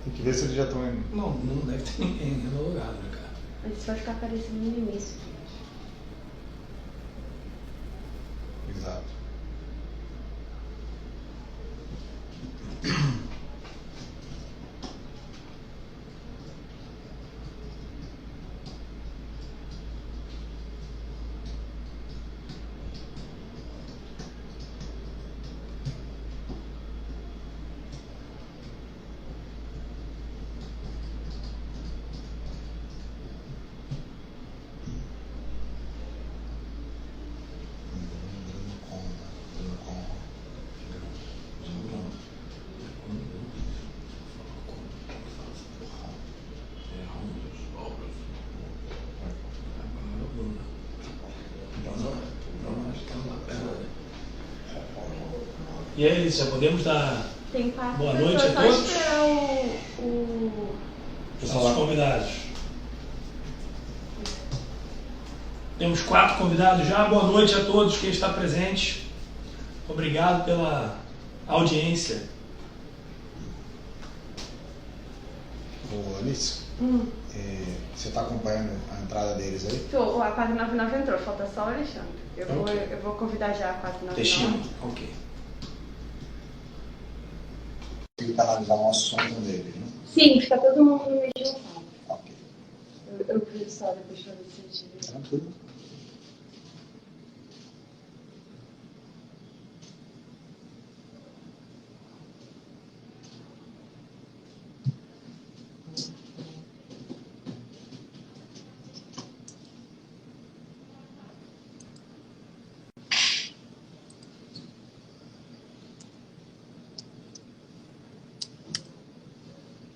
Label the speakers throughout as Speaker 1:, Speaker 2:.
Speaker 1: Tem que ver se eles já estão indo.
Speaker 2: Não, não deve ter ninguém no lugar, né, cara?
Speaker 3: Mas isso vai ficar aparecendo no início.
Speaker 1: Exato.
Speaker 2: E é isso, já podemos dar
Speaker 3: Tem 4
Speaker 2: boa
Speaker 3: pessoas,
Speaker 2: noite a
Speaker 3: só
Speaker 2: todos.
Speaker 3: esperar o...
Speaker 2: Nossos convidados. Temos 4 convidados já. Boa noite a todos quem está presente. Obrigado pela audiência.
Speaker 1: Ô, Alice, você está acompanhando a entrada deles aí?
Speaker 3: Tô, a 499 entrou, falta só o Alexandre.
Speaker 2: Ok.
Speaker 3: Eu vou convidar já a 499.
Speaker 2: Destino? Ok.
Speaker 1: Tem que canalizar o nosso som com dele, né?
Speaker 3: Sim, fica todo mundo no mesmo sala.
Speaker 1: Ok.
Speaker 3: Eu vi só depois pra ver se eu tive.
Speaker 1: Tranquilo.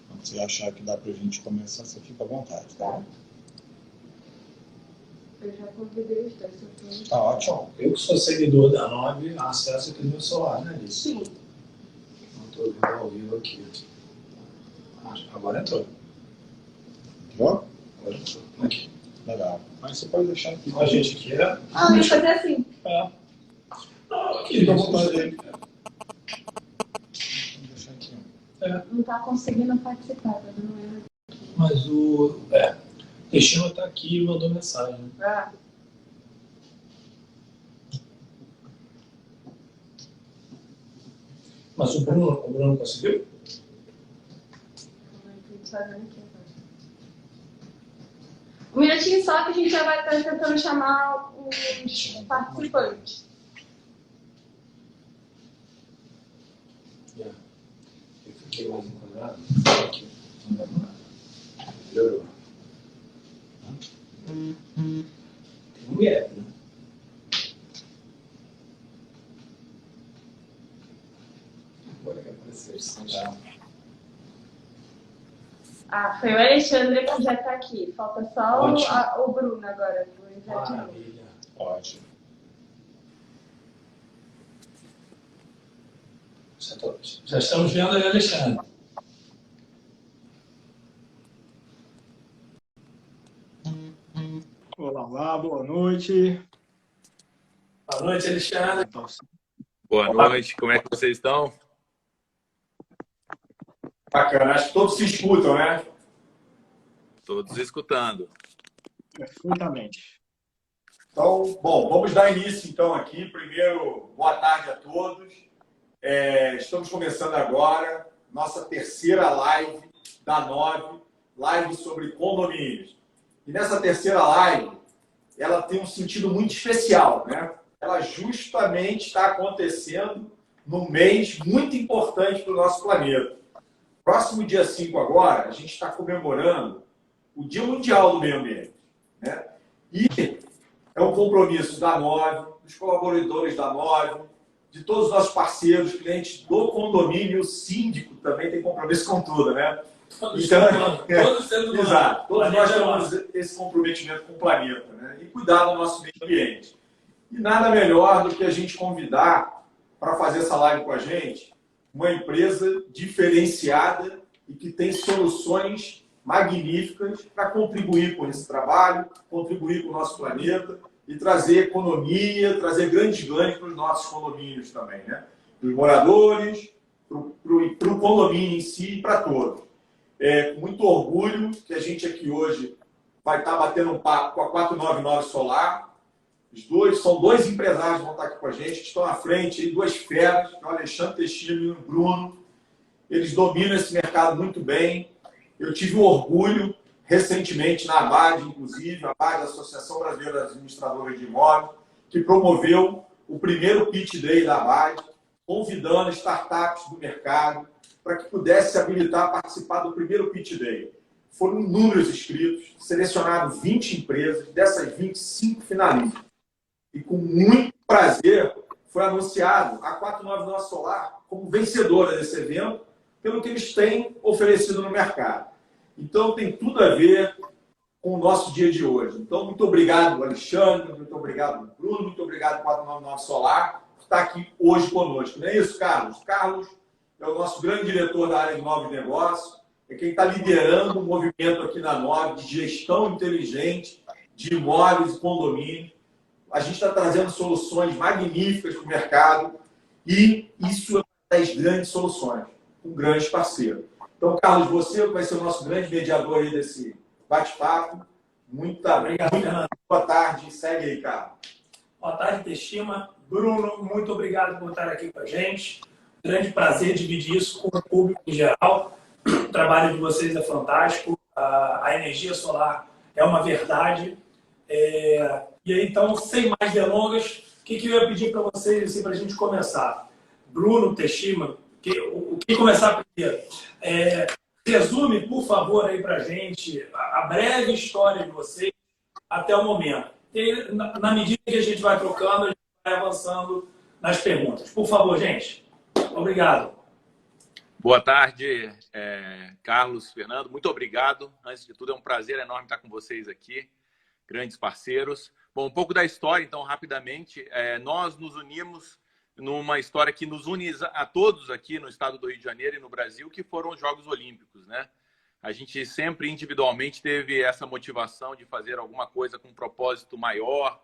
Speaker 1: Quando você achar que dá pra gente começar, você fica à vontade, tá?
Speaker 3: Eu já convidei os dois. Eu tô...
Speaker 1: Tá ótimo.
Speaker 2: Eu que sou seguidor da 9, acesso aqui no meu celular, né, Alice?
Speaker 3: Sim.
Speaker 2: Não estou vendo ao vivo aqui. Agora entrou.
Speaker 1: Entrou?
Speaker 2: Agora entrou. Aqui.
Speaker 1: Legal. Mas você pode deixar aqui.
Speaker 2: A gente aqui é.
Speaker 3: Ah, eu ia fazer assim.
Speaker 2: É. Não, aqui.
Speaker 1: Fica à vontade aí. Vou deixar aqui.
Speaker 3: Não tá conseguindo participar, tá dando erro.
Speaker 2: Mas o. Destino está aqui e mandou mensagem.
Speaker 3: Ah,
Speaker 2: Mas o Bruno conseguiu?
Speaker 3: tô fazendo aqui agora. Um minutinho só que a gente já vai estar tentando chamar os participantes.
Speaker 2: Eu fiquei mais enquadrado. Aqui. Melhorou. Tem mulher, né? Agora que apareceu isso já.
Speaker 3: Ah, foi o Alexandre que já tá aqui. Falta só o Bruno agora. Vou entrar de novo.
Speaker 2: Maravilha.
Speaker 1: Ótimo.
Speaker 2: Já estamos vendo aí, Alexandre.
Speaker 4: Olá, boa noite.
Speaker 2: Boa noite, Alexandre.
Speaker 5: Boa noite, como é que vocês estão?
Speaker 6: Bacana, acho que todos se escutam, né?
Speaker 5: Todos escutando.
Speaker 4: Perfeitamente.
Speaker 6: Então, bom, vamos dar início então aqui. Primeiro, boa tarde a todos. Estamos começando agora nossa terceira live da 9, live sobre condomínios. E nessa terceira live, ela tem um sentido muito especial, né? Ela justamente está acontecendo num mês muito importante para o nosso planeta. Próximo dia 5 agora, a gente está comemorando o Dia Mundial do Meio Ambiente, né? E é um compromisso da 9, dos colaboradores da 9, de todos os nossos parceiros, clientes do condomínio, o síndico também tem compromisso com tudo, né?
Speaker 2: Todos sendo do
Speaker 6: Exato. Todos nós
Speaker 2: planeta
Speaker 6: temos esse comprometimento com o planeta, né? E cuidar do nosso meio ambiente. E nada melhor do que a gente convidar para fazer essa live com a gente uma empresa diferenciada e que tem soluções magníficas para contribuir com esse trabalho, contribuir com o nosso planeta e trazer economia, trazer grandes ganhos para os nossos condomínios também, né? Para os moradores, para o condomínio em si e para todos. com muito orgulho que a gente aqui hoje vai estar batendo um papo com a 499 Solar. São dois empresários que vão estar aqui com a gente, que estão à frente, duas feras, que é o Alexandre Teixeira e o Bruno. Eles dominam esse mercado muito bem. Eu tive o orgulho, recentemente, na ABAD, inclusive, a ABAD, a Associação Brasileira das Administradoras de Imóveis, que promoveu o primeiro Pitch Day da ABAD, convidando startups do mercado para que pudesse se habilitar a participar do primeiro Pitch Day. Foram inúmeros inscritos, selecionados 20 empresas, dessas 25 finalistas. E com muito prazer foi anunciado a 499 Solar como vencedora desse evento, pelo que eles têm oferecido no mercado. Então, tem tudo a ver com o nosso dia de hoje. Então, muito obrigado, Alexandre, muito obrigado, Bruno, muito obrigado, 499 Solar, por estar aqui hoje conosco. Não é isso, Carlos? Carlos é o nosso grande diretor da área de novos negócios, é quem está liderando o movimento aqui na Nove de gestão inteligente de imóveis e condomínio. A gente está trazendo soluções magníficas para o mercado e isso é uma das grandes soluções, com grandes parceiros. Então, Carlos, você vai ser o nosso grande mediador aí desse bate-papo. Muito
Speaker 2: Obrigado, Fernando.
Speaker 6: boa tarde. Segue aí, Carlos.
Speaker 2: Boa tarde, Teixeira. Bruno, muito obrigado por estar aqui com a gente. Grande prazer dividir isso com o público em geral. O trabalho de vocês é fantástico. A energia solar é uma verdade. E aí, então, sem mais delongas, o que eu ia pedir para vocês, assim, para a gente começar? Bruno, Teixeira, o que começar primeiro? Resume, por favor, aí para a gente a breve história de vocês até o momento. E, na medida que a gente vai trocando, a gente vai avançando nas perguntas. Por favor, gente. Obrigado.
Speaker 5: Boa tarde, Carlos, Fernando. Muito obrigado. Antes de tudo, é um prazer enorme estar com vocês aqui, grandes parceiros. Bom, um pouco da história, então, rapidamente. Nós nos unimos numa história que nos une a todos aqui no estado do Rio de Janeiro e no Brasil, que foram os Jogos Olímpicos, né? A gente sempre individualmente teve essa motivação de fazer alguma coisa com um propósito maior,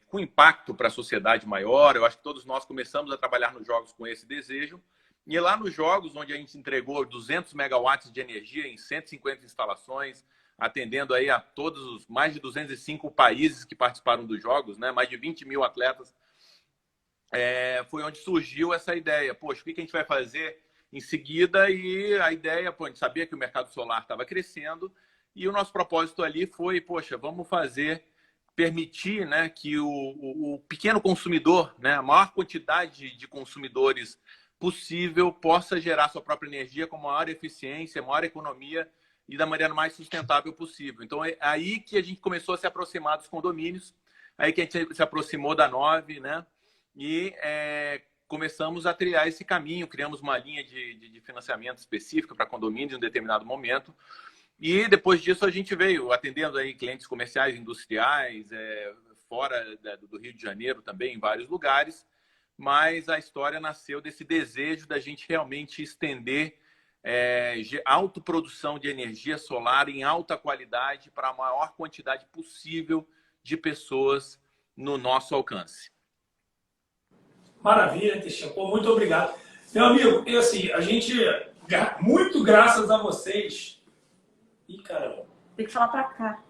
Speaker 5: com impacto para a sociedade maior. Eu acho que todos nós começamos a trabalhar nos Jogos com esse desejo. E lá nos Jogos, onde a gente entregou 200 megawatts de energia em 150 instalações, atendendo aí a todos os mais de 205 países que participaram dos Jogos, né? Mais de 20 mil atletas, foi onde surgiu essa ideia. Poxa, o que a gente vai fazer em seguida? E a ideia, a gente sabia que o mercado solar estava crescendo e o nosso propósito ali foi, poxa, vamos permitir, né, que o pequeno consumidor, né, a maior quantidade de consumidores possível, possa gerar sua própria energia com maior eficiência, maior economia e da maneira mais sustentável possível. Então, é aí que a gente começou a se aproximar dos condomínios, aí que a gente se aproximou da Nove, né? E começamos a trilhar esse caminho, criamos uma linha de financiamento específica para condomínios em um determinado momento. E depois disso a gente veio atendendo aí clientes comerciais, industriais, fora do Rio de Janeiro também, em vários lugares. Mas a história nasceu desse desejo da gente realmente estender autoprodução de energia solar em alta qualidade para a maior quantidade possível de pessoas no nosso alcance.
Speaker 2: Maravilha, Teixeira. Muito obrigado. Meu amigo, e assim, a gente, muito graças a vocês... Ih, caramba.
Speaker 3: Tem que falar pra cá.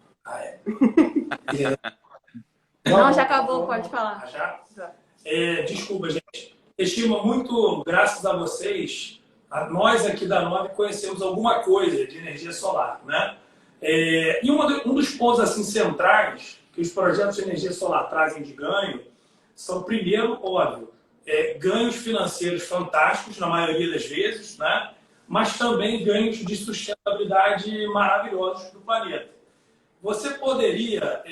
Speaker 2: Não,
Speaker 3: Não, já acabou, pode falar.
Speaker 2: Já? Desculpa, gente. Teixeira, muito graças a vocês, nós aqui da Nove conhecemos alguma coisa de energia solar, né? E um dos pontos assim, centrais que os projetos de energia solar trazem de ganho são, primeiro, óbvio, ganhos financeiros fantásticos, na maioria das vezes, né? Mas também ganhos de sustentabilidade maravilhosos para o planeta. Você poderia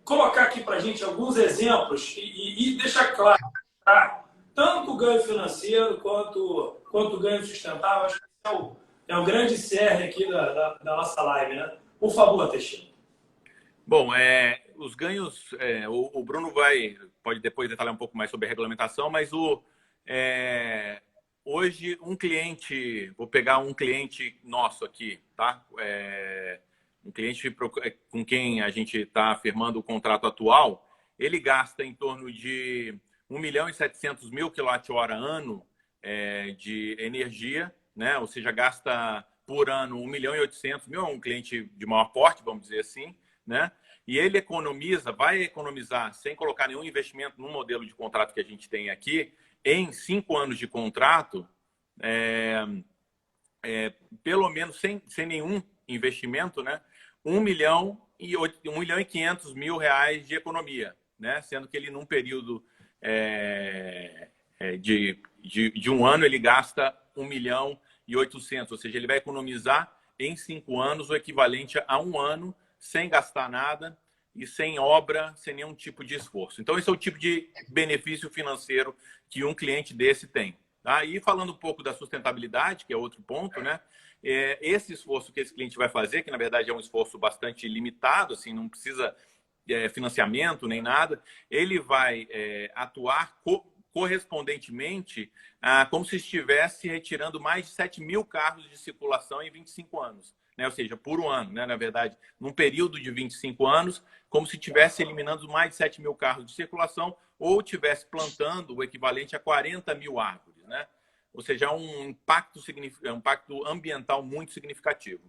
Speaker 2: colocar aqui para a gente alguns exemplos e deixar claro, tá? Tanto o ganho financeiro quanto o ganho sustentável? Acho que é o grande cerne aqui da nossa live, né? Por favor, Teixeira.
Speaker 5: Bom, os ganhos, o Bruno pode depois detalhar um pouco mais sobre a regulamentação, mas hoje vou pegar um cliente nosso aqui, tá? Um cliente com quem a gente está firmando o contrato atual, ele gasta em torno de 1.700.000 kWh ano de energia né? Ou seja, gasta por ano 1.800.000, é um cliente de maior porte, vamos dizer assim, né? E ele vai economizar, sem colocar nenhum investimento no modelo de contrato que a gente tem aqui, em 5 anos de contrato, pelo menos sem nenhum investimento, né? 1.500.000 reais de economia, né? Sendo que ele, num período de um ano, ele gasta 1.800.000, ou seja, ele vai economizar em 5 anos o equivalente a 1 ano sem gastar nada e sem obra, sem nenhum tipo de esforço. Então, esse é o tipo de benefício financeiro que um cliente desse tem. Tá? E falando um pouco da sustentabilidade, que é outro ponto, né? Esse esforço que esse cliente vai fazer, que na verdade é um esforço bastante limitado, assim, não precisa financiamento nem nada, ele vai atuar correspondentemente como se estivesse retirando mais de 7.000 carros de circulação em 25 anos. Né? Ou seja, por um ano, né? Na verdade, num período de 25 anos, como se estivesse eliminando mais de 7.000 carros de circulação ou estivesse plantando o equivalente a 40.000 árvores. Né? Ou seja, é um impacto ambiental muito significativo.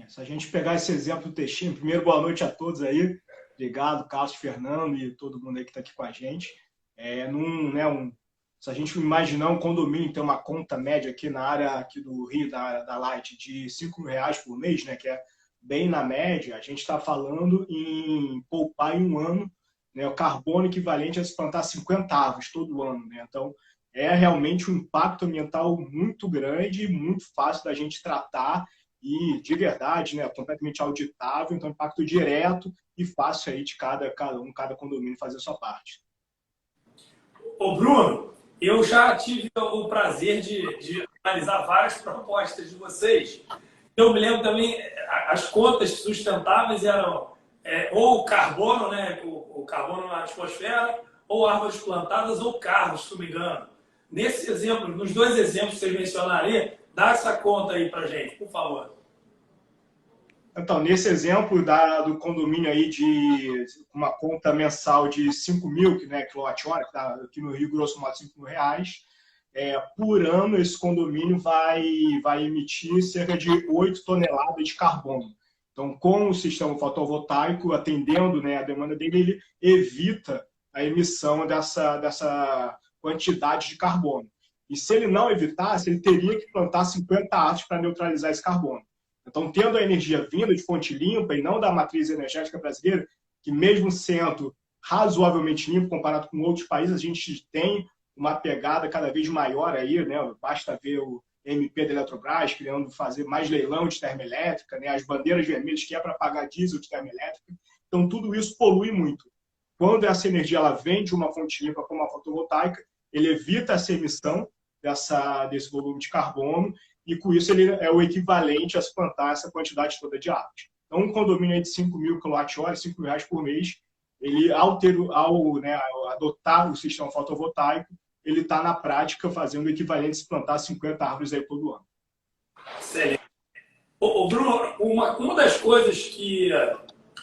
Speaker 4: Se a gente pegar esse exemplo do textinho, primeiro, boa noite a todos aí. Obrigado, Carlos, Fernando e todo mundo aí que está aqui com a gente. Se a gente imaginar um condomínio ter uma conta média aqui na área aqui do Rio, da área da Light, de R$5.000 por mês, né, que é bem na média, a gente está falando em poupar em um ano, né, o carbono equivalente a se plantar 50 árvores todo ano. Né? Então, é realmente um impacto ambiental muito grande, muito fácil da gente tratar e, de verdade, né, completamente auditável, então impacto direto e fácil aí de cada condomínio fazer a sua parte.
Speaker 2: Ô Bruno, eu já tive o prazer de analisar várias propostas de vocês. Eu me lembro também, as contas sustentáveis eram ou carbono, né, o carbono na atmosfera, ou árvores plantadas, ou carros, se não me engano. Nesse exemplo, nos 2 exemplos que vocês mencionaram aí, dá essa conta aí pra gente, por favor.
Speaker 4: Então, nesse exemplo do condomínio aí de uma conta mensal de 5.000 kWh, que está aqui no Rio Grosso modo R$5.000, por ano esse condomínio vai emitir cerca de 8 toneladas de carbono. Então, com o sistema fotovoltaico, atendendo, né, a demanda dele, ele evita a emissão dessa quantidade de carbono. E se ele não evitasse, ele teria que plantar 50 árvores para neutralizar esse carbono. Então, tendo a energia vinda de fonte limpa e não da matriz energética brasileira, que mesmo sendo razoavelmente limpo comparado com outros países, a gente tem uma pegada cada vez maior aí, né? Basta ver o MP da Eletrobras querendo fazer mais leilão de termoelétrica, né? As bandeiras vermelhas que é para pagar diesel de termoelétrica. Então, tudo isso polui muito. Quando essa energia ela vem de uma fonte limpa como a fotovoltaica, ele evita essa emissão desse volume de carbono e, com isso, ele é o equivalente a se plantar essa quantidade toda de árvores. Então, um condomínio aí de 5.000 kWh, R$5.000 por mês, ele, ao adotar o sistema fotovoltaico, ele está, na prática, fazendo o equivalente a se plantar 50 árvores aí todo ano.
Speaker 2: Excelente. Ô, Bruno, uma das coisas que,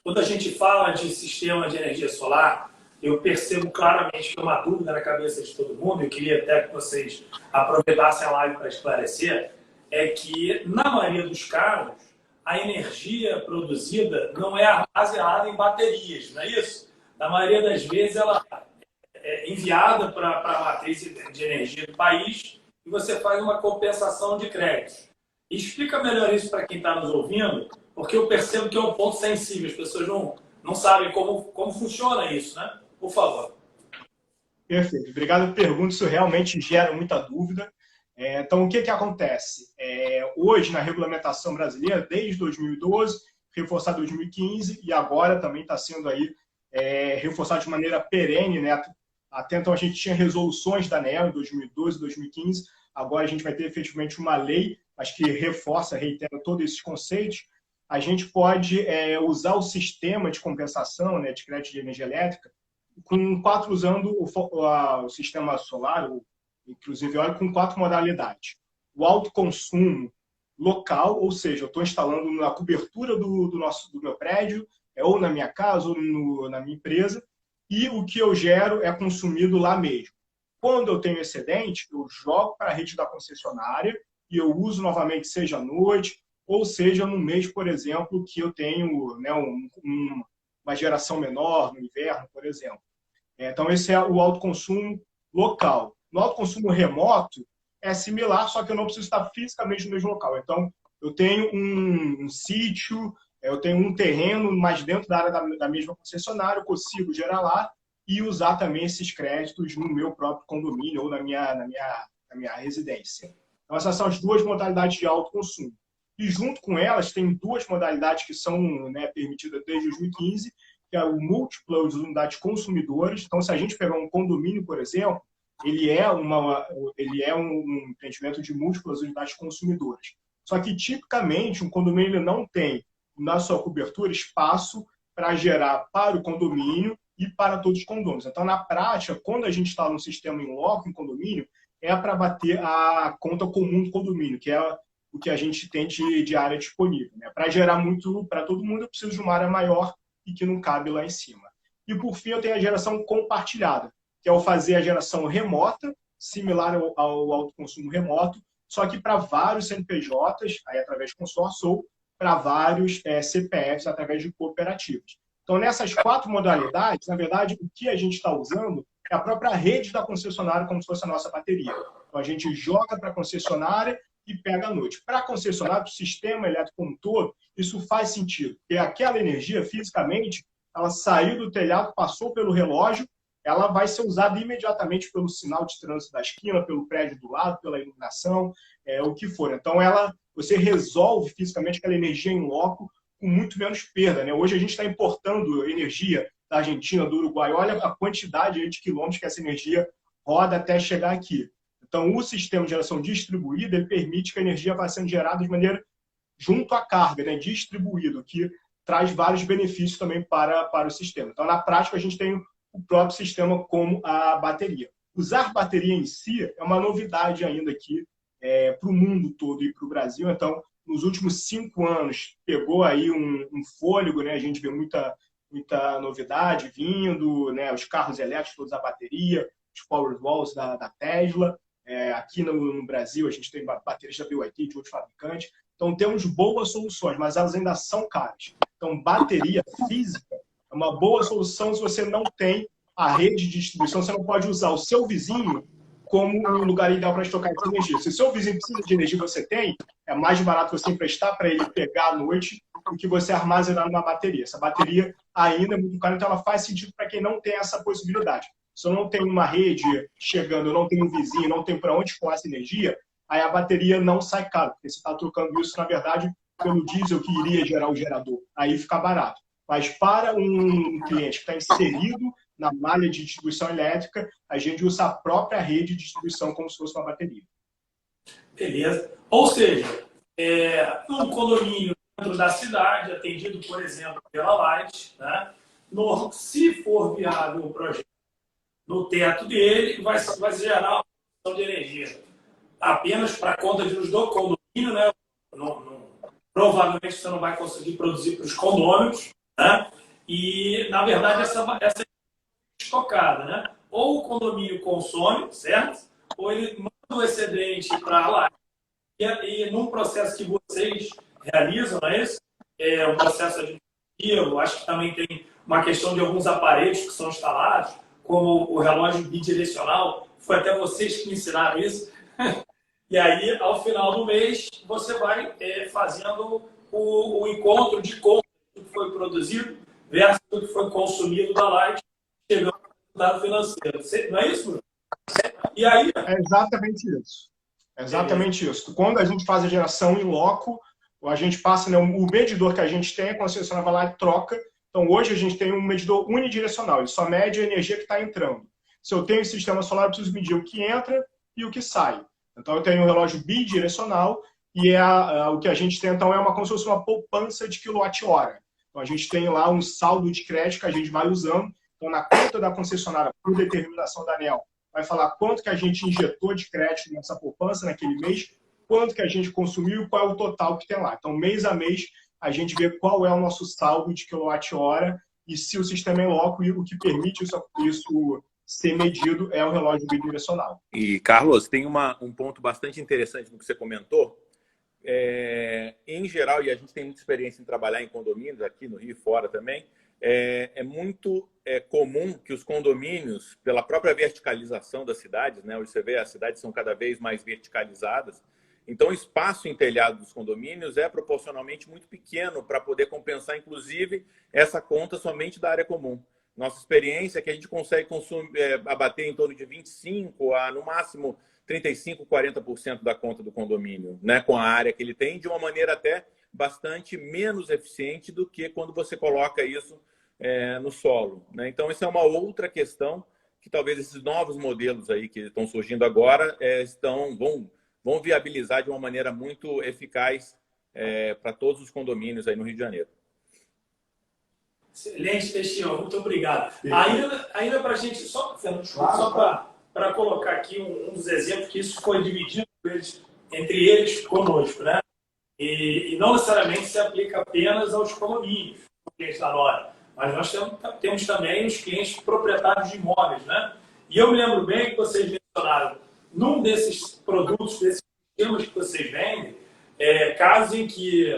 Speaker 2: quando a gente fala de sistema de energia solar, eu percebo claramente que é uma dúvida na cabeça de todo mundo, eu queria até que vocês aproveitassem a live para esclarecer, é que, na maioria dos casos, a energia produzida não é armazenada em baterias, não é isso? Na maioria das vezes, ela é enviada para a matriz de energia do país e você faz uma compensação de créditos. Explica melhor isso para quem está nos ouvindo, porque eu percebo que é um ponto sensível, as pessoas não sabem como funciona isso, né? Por favor.
Speaker 4: Perfeito. Obrigado pela pergunta, isso realmente gera muita dúvida. Então, o que acontece? Hoje, na regulamentação brasileira, desde 2012, reforçado em 2015, e agora também está sendo aí reforçado de maneira perene, né? Até então a gente tinha resoluções da ANEEL em 2012 e 2015, agora a gente vai ter efetivamente uma lei, mas que reitera todos esses conceitos. A gente pode usar o sistema de compensação, né, de crédito de energia elétrica, usando o sistema solar, inclusive eólico, com 4 modalidades. O autoconsumo local, ou seja, eu estou instalando na cobertura do meu prédio, ou na minha casa, ou na minha empresa, e o que eu gero é consumido lá mesmo. Quando eu tenho excedente, eu jogo para a rede da concessionária e eu uso novamente, seja à noite, ou seja no mês, por exemplo, que eu tenho, né, uma geração menor no inverno, por exemplo. Então, esse é o autoconsumo local. No autoconsumo remoto, é similar, só que eu não preciso estar fisicamente no mesmo local. Então, eu tenho um sítio, eu tenho um terreno mais dentro da área da mesma concessionária, eu consigo gerar lá e usar também esses créditos no meu próprio condomínio ou na minha residência. Então, essas são as duas modalidades de autoconsumo. E junto com elas, tem duas modalidades que são, né, permitidas desde 2015, que é o múltiplo de unidades consumidoras. Então, se a gente pegar um condomínio, por exemplo, ele é um empreendimento de múltiplas unidades consumidoras. Só que, tipicamente, um condomínio ele não tem, na sua cobertura, espaço para gerar para o condomínio e para todos os condôminos. Então, na prática, quando a gente está no sistema em loco, em condomínio, é para bater a conta comum do condomínio, que é o que a gente tem de área disponível. Né? Para gerar muito para todo mundo, eu preciso de uma área maior e que não cabe lá em cima. E, por fim, eu tenho a geração compartilhada, que é o fazer a geração remota, similar ao autoconsumo remoto, só que para vários CNPJs, aí através de consórcio, ou para vários CPFs, através de cooperativas. Então, nessas 4 modalidades, na verdade, o que a gente está usando é a própria rede da concessionária, como se fosse a nossa bateria. Então, a gente joga para a concessionária e pega à noite. Para a concessionária, para o sistema elétrico como um todo, isso faz sentido, porque aquela energia, fisicamente, ela saiu do telhado, passou pelo relógio, ela vai ser usada imediatamente pelo sinal de trânsito da esquina, pelo prédio do lado, pela iluminação, o que for. Então, você resolve fisicamente aquela energia em loco com muito menos perda. Né? Hoje a gente está importando energia da Argentina, do Uruguai. Olha a quantidade de quilômetros que essa energia roda até chegar aqui. Então, o sistema de geração distribuída ele permite que a energia vá sendo gerada de maneira junto à carga, né? Distribuído, que traz vários benefícios também para o sistema. Então, na prática, a gente tem o próprio sistema como a bateria. Usar bateria em si é uma novidade ainda aqui para o mundo todo e para o Brasil. Então, nos últimos 5 anos, pegou aí um fôlego, né? A gente vê muita novidade vindo, né? Os carros elétricos todos a bateria, os Powerwalls da Tesla. Aqui no Brasil, a gente tem baterias da BYD, de outros fabricantes. Então, temos boas soluções, mas elas ainda são caras. Então, bateria física é uma boa solução se você não tem a rede de distribuição. Você não pode usar o seu vizinho como um lugar ideal para estocar essa energia. Se o seu vizinho precisa de energia que você tem, é mais barato você emprestar para ele pegar à noite do que você armazenar numa bateria. Essa bateria ainda é muito cara, então ela faz sentido para quem não tem essa possibilidade. Se eu não tenho uma rede chegando, eu não tenho um vizinho, não tenho para onde escoar essa energia, aí a bateria não sai caro, porque você está trocando isso, na verdade, pelo diesel que iria gerar o gerador. Aí fica barato. Mas para um cliente que está inserido na malha de distribuição elétrica, a gente usa a própria rede de distribuição como se fosse uma bateria.
Speaker 2: Beleza. Ou seja, num condomínio dentro da cidade, atendido, por exemplo, pela Light, né? Se for viável o projeto no teto dele, vai gerar uma produção de energia apenas para conta de luz do condomínio, né? Provavelmente você não vai conseguir produzir para os condôminos, né? E, na verdade, essa é estocada, né? Ou o condomínio consome, certo? Ou ele manda o excedente para lá. E num processo que vocês realizam, não é isso? Um processo administrativo, acho que também tem uma questão de alguns aparelhos que são instalados, como o relógio bidirecional, foi até vocês que me ensinaram isso. E aí, ao final do mês, você vai fazendo o encontro de conta do que foi produzido versus o que foi consumido da Light, chegando ao resultado financeiro. Não é isso, Bruno? E aí...
Speaker 4: É exatamente isso. É exatamente isso. Quando a gente faz a geração em loco, a gente passa, né, o medidor que a gente tem, a concessionária vai lá e troca. Então, hoje a gente tem um medidor unidirecional, ele só mede a energia que está entrando. Se eu tenho sistema solar, eu preciso medir o que entra e o que sai. Então, eu tenho um relógio bidirecional e o que a gente tem, então, como se fosse uma poupança de quilowatt-hora. Então, a gente tem lá um saldo de crédito que a gente vai usando. Então, na conta da concessionária, por determinação da ANEEL, vai falar quanto que a gente injetou de crédito nessa poupança naquele mês, quanto que a gente consumiu e qual é o total que tem lá. Então, mês a mês, a gente vê qual é o nosso saldo de quilowatt-hora e se o sistema é loco e o que permite isso ser medido é o relógio bidirecional.
Speaker 5: E, Carlos, tem um ponto bastante interessante no que você comentou. Em geral, e a gente tem muita experiência em trabalhar em condomínios, aqui no Rio e fora também, é muito comum que os condomínios, pela própria verticalização das cidades, né, hoje você vê as cidades são cada vez mais verticalizadas, então o espaço em telhado dos condomínios é proporcionalmente muito pequeno para poder compensar, inclusive, essa conta somente da área comum. Nossa experiência é que a gente consegue abater em torno de 25% a, no máximo, 35%, 40% da conta do condomínio, né, com a área que ele tem, de uma maneira até bastante menos eficiente do que quando você coloca isso no solo, né? Então, essa é uma outra questão que talvez esses novos modelos aí que estão surgindo agora vão viabilizar de uma maneira muito eficaz para todos os condomínios aí no Rio de Janeiro.
Speaker 2: Excelente, Teixeira, muito obrigado. Ainda para a gente, só para colocar aqui um dos exemplos que isso foi dividido entre eles conosco, né? E não necessariamente se aplica apenas aos condomínios, clientes da Nora, mas nós temos também os clientes proprietários de imóveis, né? E eu me lembro bem que vocês mencionaram, num desses produtos, desses sistemas que vocês vendem, casos em que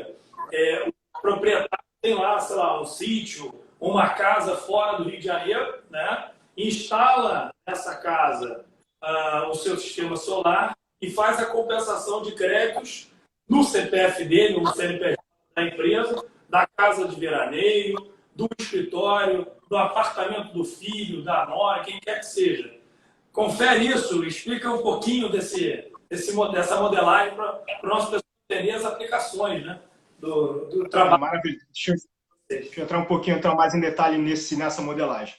Speaker 2: o proprietário tem lá, sei lá, um sítio, uma casa fora do Rio de Janeiro, né? Instala nessa casa o seu sistema solar e faz a compensação de créditos no CPF dele, no CNPJ da empresa, da casa de veraneio, do escritório, do apartamento do filho, da nora, quem quer que seja. Confere isso, explica um pouquinho dessa modelagem para o nosso pessoal entender as aplicações, né, do trabalho.
Speaker 4: Maravilha. Deixa eu entrar mais em detalhe nessa modelagem.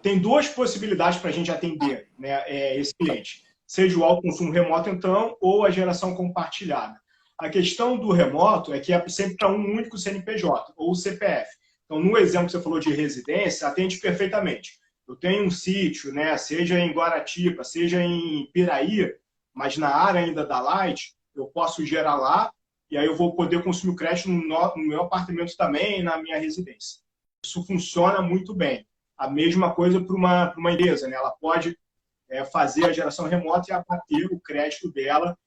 Speaker 4: Tem duas possibilidades para a gente atender, né, esse cliente. Seja o alto consumo remoto, então, ou a geração compartilhada. A questão do remoto é que é sempre para um único CNPJ, ou CPF. Então, no exemplo que você falou de residência, atende perfeitamente. Eu tenho um sítio, né, seja em Guaratiba, seja em Piraí, mas na área ainda da Light, eu posso gerar lá, e aí eu vou poder consumir o crédito no meu apartamento também, na minha residência. Isso funciona muito bem. A mesma coisa para uma empresa, né? Ela pode fazer a geração remota e abater o crédito dela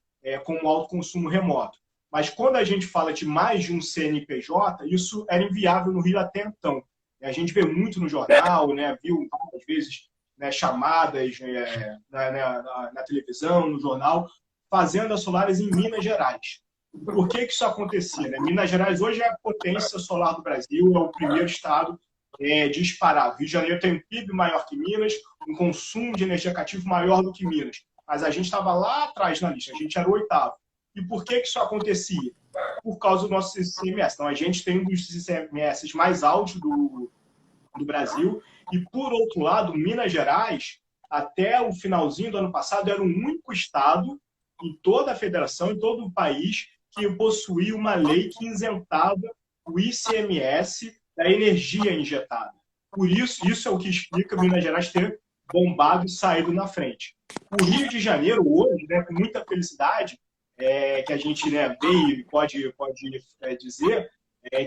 Speaker 4: com o alto consumo remoto. Mas quando a gente fala de mais de um CNPJ, isso era inviável no Rio até então. A gente vê muito no jornal, né? Viu às vezes, né, chamadas na televisão, no jornal, fazendas solares em Minas Gerais. Por que isso acontecia? Né? Minas Gerais hoje é a potência solar do Brasil, é o primeiro estado disparado. Rio de Janeiro tem um PIB maior que Minas, um consumo de energia cativa maior do que Minas. Mas a gente estava lá atrás na lista, a gente era o 8º. E por que isso acontecia? Por causa do nosso ICMS. Então, a gente tem um dos ICMS mais altos do Brasil. E, por outro lado, Minas Gerais, até o finalzinho do ano passado, era o único estado em toda a federação, em todo o país, que possuía uma lei que isentava o ICMS da energia injetada. Por isso, isso é o que explica Minas Gerais ter bombado e saído na frente. O Rio de Janeiro, hoje, né, com muita felicidade, que a gente, né, vê e pode dizer,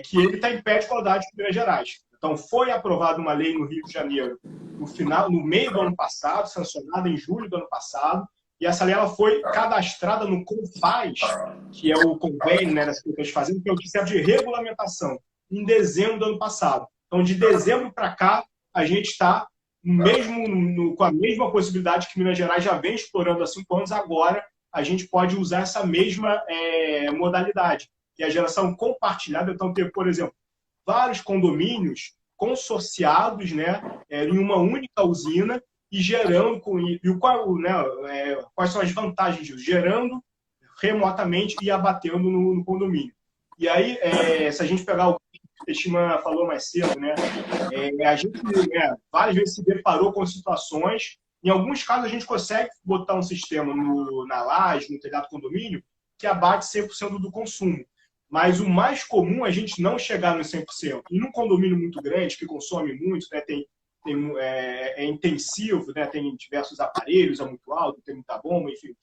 Speaker 4: que ele está em pé de igualdade com Minas Gerais. Então, foi aprovada uma lei no Rio de Janeiro no meio do ano passado, sancionada em julho do ano passado, e essa lei ela foi cadastrada no CONFAZ, que é o convênio, né, das Secretarias de Fazenda, que é o que serve de regulamentação, em dezembro do ano passado. Então, de dezembro para cá, a gente está com a mesma possibilidade que Minas Gerais já vem explorando há 5 anos. Agora, a gente pode usar essa mesma modalidade, que é a geração compartilhada. Então, ter, por exemplo, vários condomínios consorciados, né, em uma única usina e gerando quais são as vantagens disso? Gerando remotamente e abatendo no condomínio. E aí, se a gente pegar o que o Teixeira falou mais cedo, né, a gente várias vezes se deparou com situações, em alguns casos a gente consegue botar um sistema na laje, no telhado do condomínio, que abate 100% do consumo. Mas o mais comum é a gente não chegar nos 100%. E num condomínio muito grande, que consome muito, né, é intensivo, né, tem diversos aparelhos, é muito alto, tem muita bomba, enfim,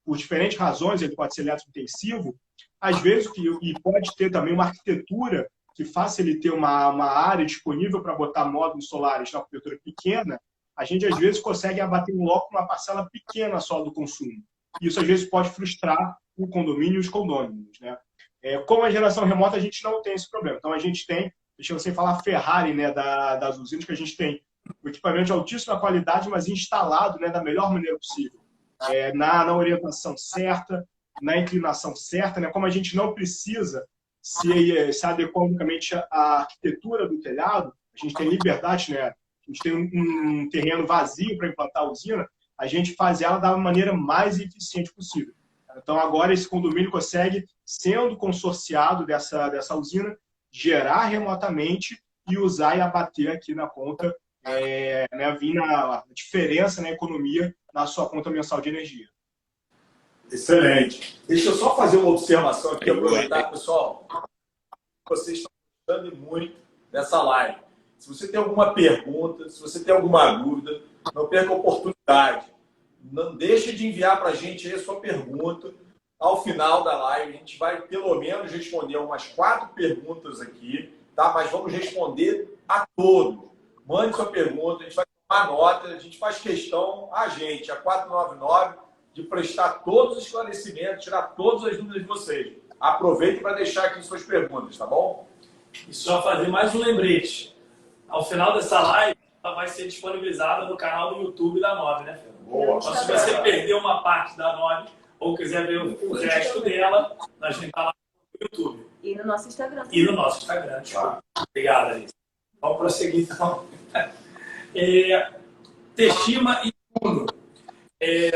Speaker 4: por diferentes razões, ele pode ser eletrointensivo, às vezes, e pode ter também uma arquitetura que faça ele ter uma área disponível para botar módulos solares na cobertura pequena, a gente às vezes consegue abater um lote uma parcela pequena só do consumo. Isso às vezes pode frustrar o condomínio e os condôminos, né? Com a geração remota, a gente não tem esse problema. Então, a gente tem, deixa eu sem falar Ferrari, né, das usinas, que a gente tem o equipamento de altíssima qualidade, mas instalado, né, da melhor maneira possível. Na orientação certa, na inclinação certa, né? Como a gente não precisa se adequar unicamente à arquitetura do telhado, a gente tem liberdade, né? A gente tem um terreno vazio para implantar a usina, a gente faz ela da maneira mais eficiente possível. Então, agora, esse condomínio consegue, sendo consorciado dessa usina, gerar remotamente e usar e abater aqui na conta, né, vir na diferença na economia na sua conta mensal de energia.
Speaker 6: Excelente. Deixa eu só fazer uma observação aqui, aproveitar, pessoal. Vocês estão gostando muito dessa live. Se você tem alguma pergunta, se você tem alguma dúvida, não perca a oportunidade. Não deixe de enviar para a gente aí a sua pergunta. Ao final da live, a gente vai pelo menos responder umas 4 perguntas aqui, tá? Mas vamos responder a todos. Mande sua pergunta, a gente vai tomar nota, a gente faz questão, a 499, de prestar todos os esclarecimentos, tirar todas as dúvidas de vocês. Aproveitem para deixar aqui suas perguntas, tá bom?
Speaker 2: E só fazer mais um lembrete. Ao final dessa live, ela vai ser disponibilizada no canal do YouTube da Nove, né, Fernando?
Speaker 6: Boa.
Speaker 2: Então, se você perdeu uma parte da Nove ou quiser ver o resto dela, a gente está lá no YouTube.
Speaker 3: E no nosso Instagram.
Speaker 2: E no nosso Instagram. Desculpa. Obrigado, Alice. Vamos prosseguir, então. Teshima e Bruno.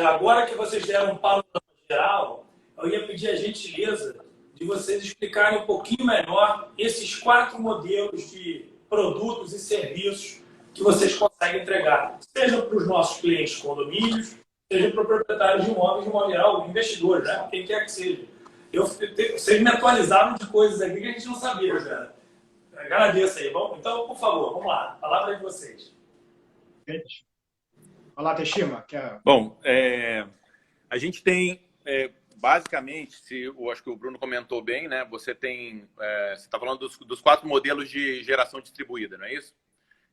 Speaker 2: Agora que vocês deram um panorama geral, eu ia pedir a gentileza de vocês explicarem um pouquinho melhor esses 4 modelos de produtos e serviços que vocês conseguem entregar, seja para os nossos clientes condomínios, seja para proprietários de imóveis, de modo geral, investidores, né? Quem quer que seja. Vocês me atualizaram de coisas aqui que a gente não sabia, Jana. Agradeço aí. Bom, então, por favor, vamos lá. A palavra é de vocês.
Speaker 4: Olá, Teshima.
Speaker 5: Bom, a gente tem, basicamente, eu acho que o Bruno comentou bem, né? Você está falando dos 4 modelos de geração distribuída, não é isso?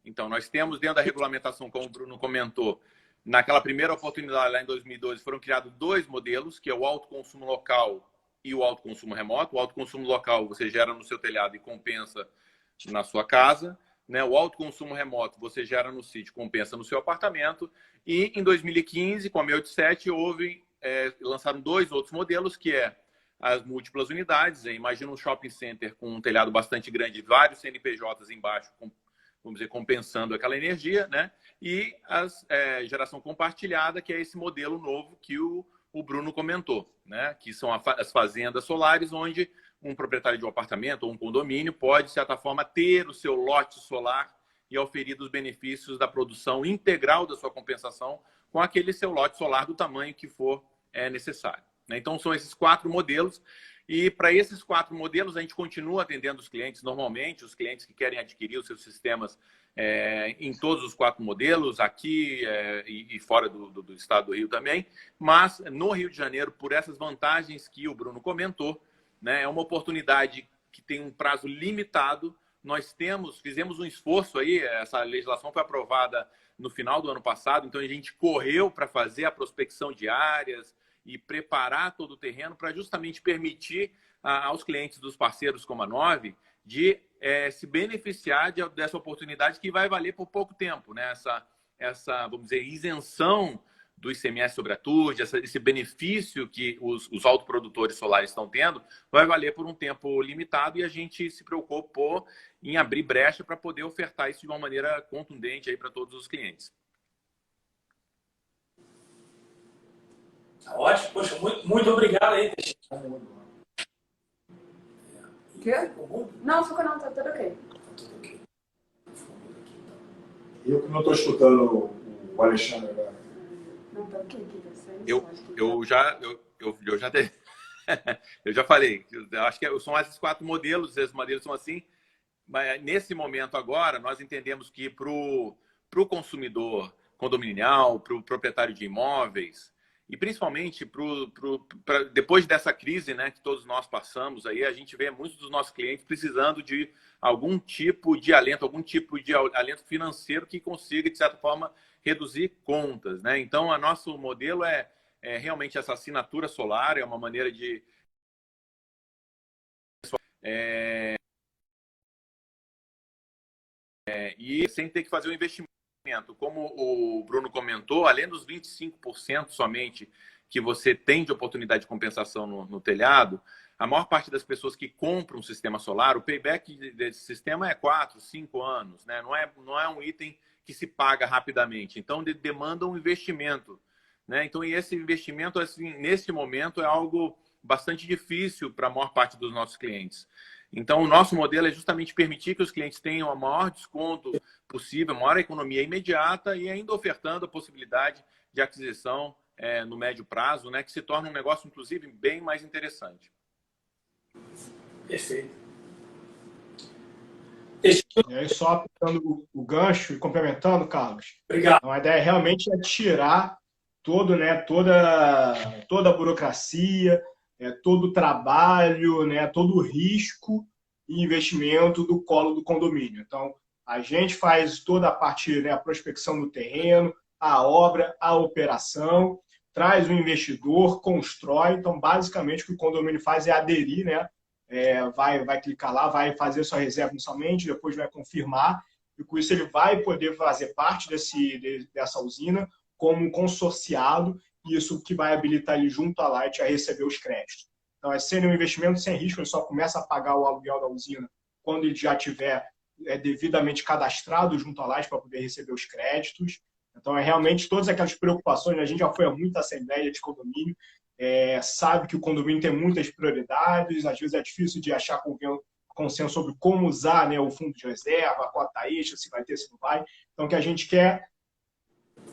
Speaker 5: Então, nós temos dentro da regulamentação, como o Bruno comentou, naquela primeira oportunidade, lá em 2012, foram criados 2 modelos, que é o autoconsumo local e o autoconsumo remoto. O autoconsumo local você gera no seu telhado e compensa na sua casa, né? O autoconsumo remoto você gera no sítio, compensa no seu apartamento. E em 2015, com a 687, lançaram 2 outros modelos, que é as múltiplas unidades. Imagina um shopping center com um telhado bastante grande, vários CNPJs embaixo, vamos dizer, compensando aquela energia, né? E a geração compartilhada, que é esse modelo novo que o Bruno comentou, né? Que são as fazendas solares, onde um proprietário de um apartamento ou um condomínio pode, de certa forma, ter o seu lote solar e oferir os benefícios da produção integral da sua compensação com aquele seu lote solar do tamanho que for necessário, né? Então, são esses 4 modelos. E para esses 4 modelos, a gente continua atendendo os clientes normalmente, os clientes que querem adquirir os seus sistemas em todos os 4 modelos, aqui e fora do estado do Rio também. Mas no Rio de Janeiro, por essas vantagens que o Bruno comentou, né, é uma oportunidade que tem um prazo limitado. Nós fizemos um esforço aí, essa legislação foi aprovada no final do ano passado, então a gente correu para fazer a prospecção de áreas e preparar todo o terreno para justamente permitir aos clientes dos parceiros como a Nove de se beneficiar dessa oportunidade que vai valer por pouco tempo, né? Essa vamos dizer, isenção do ICMS sobre a TURD, esse benefício que os autoprodutores solares estão tendo, vai valer por um tempo limitado e a gente se preocupou em abrir brecha para poder ofertar isso de uma maneira contundente aí para todos os clientes.
Speaker 2: Ótimo, poxa, muito obrigado aí.
Speaker 3: Quê? Não, ficou não, tá tudo ok.
Speaker 6: Eu que não estou escutando o Alexandre agora.
Speaker 3: Não, tá ok,
Speaker 5: eu já falei, eu acho que são esses 4 modelos, esses modelos são assim, mas nesse momento agora, nós entendemos que para o consumidor condominial, para o proprietário de imóveis E principalmente depois dessa crise, né, que todos nós passamos, aí a gente vê muitos dos nossos clientes precisando de algum tipo de alento financeiro que consiga, de certa forma, reduzir contas, né? Então, o nosso modelo é realmente essa assinatura solar, é uma maneira de... e sem ter que fazer o investimento. Como o Bruno comentou, além dos 25% somente que você tem de oportunidade de compensação no telhado, a maior parte das pessoas que compram um sistema solar, o payback desse sistema é 4, 5 anos, né? Não é um item que se paga rapidamente. Então, demanda um investimento, né? Então, e esse investimento, assim, nesse momento, é algo bastante difícil para a maior parte dos nossos clientes. Então, o nosso modelo é justamente permitir que os clientes tenham o maior desconto possível, a maior economia imediata e ainda ofertando a possibilidade de aquisição no médio prazo, né, que se torna um negócio, inclusive, bem mais interessante.
Speaker 2: Perfeito.
Speaker 4: E aí, só pegando o gancho e complementando, Carlos.
Speaker 2: Obrigado.
Speaker 4: Então, a ideia realmente é tirar toda a burocracia, todo o trabalho, né, todo o risco e investimento do colo do condomínio. Então, a gente faz toda a parte, né, a prospecção do terreno, a obra, a operação, traz o investidor, constrói. Então, basicamente, o que o condomínio faz é aderir, né? Vai clicar lá, vai fazer sua reserva inicialmente, depois vai confirmar, e com isso ele vai poder fazer parte dessa usina como um consorciado, e isso que vai habilitar ele junto à Light a receber os créditos. Então, sendo um investimento sem risco, ele só começa a pagar o aluguel da usina quando ele já tiver devidamente cadastrado junto à Light para poder receber os créditos. Então, realmente todas aquelas preocupações, a gente já foi a muita assembleia de condomínio, sabe que o condomínio tem muitas prioridades, às vezes é difícil de achar consenso sobre como usar, né, o fundo de reserva, a cota extra, se vai ter, se não vai. Então, o que a gente quer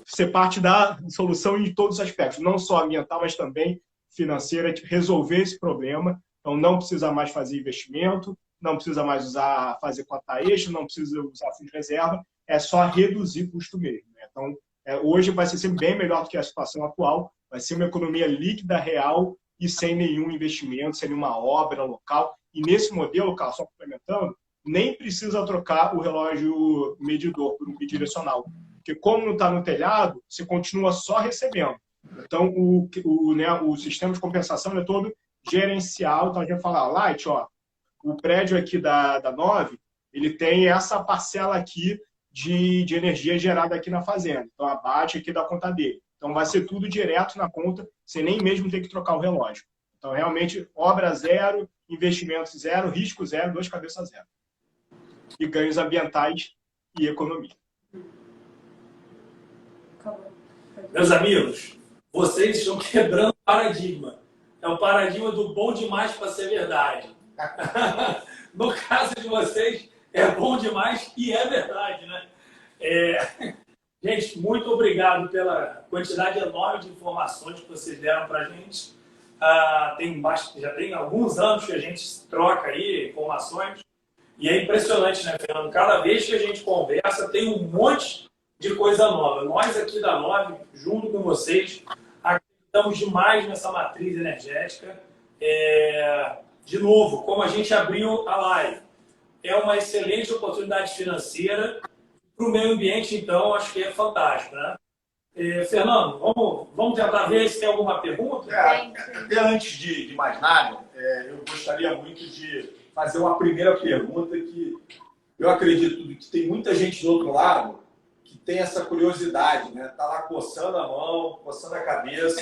Speaker 4: ser parte da solução em todos os aspectos, não só ambiental, mas também financeira, de resolver esse problema. Então, não precisa mais fazer investimento, não precisa mais fazer cota extra, não precisa usar fundo de reserva, é só reduzir custo mesmo, né? Então, hoje vai ser sempre bem melhor do que a situação atual, vai ser uma economia líquida, real e sem nenhum investimento, sem nenhuma obra local. E nesse modelo, Carlos, só complementando, nem precisa trocar o relógio medidor por um bidirecional, porque como não está no telhado, você continua só recebendo. Então, o sistema de compensação é todo gerencial. Então, a gente vai falar, Light, ó, o prédio aqui da 9, ele tem essa parcela aqui de energia gerada aqui na fazenda. Então, abate aqui da conta dele. Então, vai ser tudo direto na conta, sem nem mesmo ter que trocar o relógio. Então, realmente, obra zero, investimento zero, risco zero, dor de cabeça zero. E ganhos ambientais e economia.
Speaker 2: Meus amigos, vocês estão quebrando o paradigma. É o paradigma do bom demais para ser verdade. No caso de vocês, é bom demais e é verdade, né? Gente, muito obrigado pela quantidade enorme de informações que vocês deram para a gente. Já tem alguns anos que a gente troca aí informações e é impressionante, né, Fernando? Cada vez que a gente conversa, tem um monte de coisa nova. Nós aqui da Nove, junto com vocês, acreditamos demais nessa matriz energética. De novo, como a gente abriu a live, é uma excelente oportunidade financeira para o meio ambiente, então, acho que é fantástico, né? Fernando, vamos tentar ver se tem alguma pergunta?
Speaker 6: Até antes de mais nada, eu gostaria muito de fazer uma primeira pergunta que eu acredito que tem muita gente do outro lado que tem essa curiosidade, né? Tá lá coçando a mão, coçando a cabeça,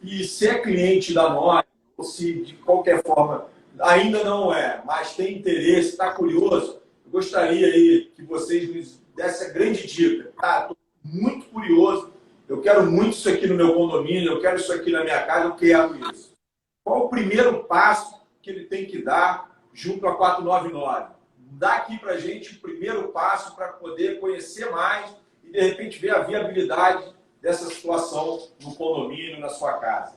Speaker 6: e se é cliente da Nove, ou se de qualquer forma ainda não é, mas tem interesse, está curioso, eu gostaria aí que vocês nos dessem a grande dica. Estou muito curioso, eu quero muito isso aqui no meu condomínio, eu quero isso aqui na minha casa, eu quero isso. Qual o primeiro passo que ele tem que dar junto a 499? Dá aqui para a gente o primeiro passo para poder conhecer mais e, de repente, ver a viabilidade dessa situação no condomínio, na sua casa.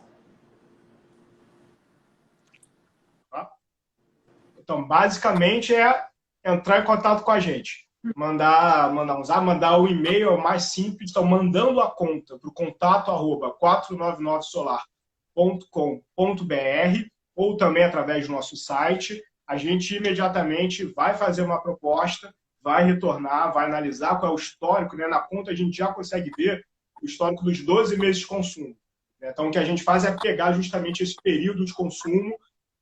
Speaker 4: Então, basicamente, é entrar em contato com a gente. mandar o e-mail é o mais simples, então mandando a conta para o contato @499solar.com.br ou também através do nosso site, a gente imediatamente vai fazer uma proposta, vai retornar, vai analisar qual é o histórico, né? Na conta a gente já consegue ver o histórico dos 12 meses de consumo. Então, o que a gente faz é pegar justamente esse período de consumo,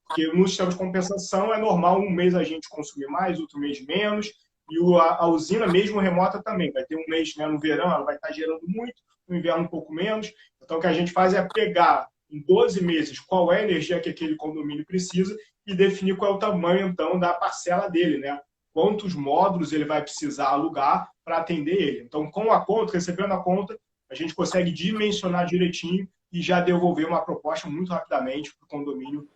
Speaker 4: porque no sistema de compensação é normal um mês a gente consumir mais, outro mês menos, e a usina mesmo remota também. Vai ter um mês, né, no verão, ela vai estar gerando muito, no inverno um pouco menos. Então, o que a gente faz é pegar em 12 meses qual é a energia que aquele condomínio precisa e definir qual é o tamanho, então, da parcela dele, né? Quantos módulos ele vai precisar alugar para atender ele. Então, com a conta, recebendo a conta, a gente consegue dimensionar direitinho e já devolver uma proposta muito rapidamente para o condomínio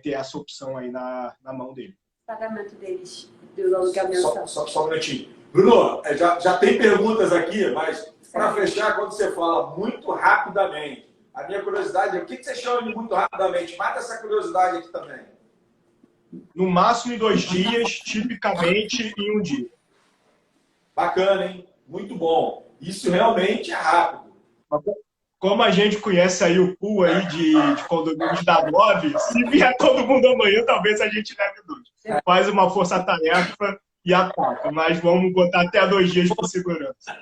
Speaker 4: ter essa opção aí na mão dele.
Speaker 7: Pagamento deles, do aluguel mensal.
Speaker 6: Só um minutinho. Bruno, já tem perguntas aqui, mas para fechar, quando você fala muito rapidamente, a minha curiosidade é o que você chama de muito rapidamente? Mata essa curiosidade aqui também.
Speaker 4: No máximo em 2 dias, tipicamente em 1 dia.
Speaker 6: Bacana, hein? Muito bom. Isso realmente é rápido.
Speaker 4: Como a gente conhece aí o pool aí de condomínios da Nove, se vier todo mundo amanhã, talvez a gente leve 2. Faz uma força-tarefa e ataca, mas vamos botar até 2 dias por segurança.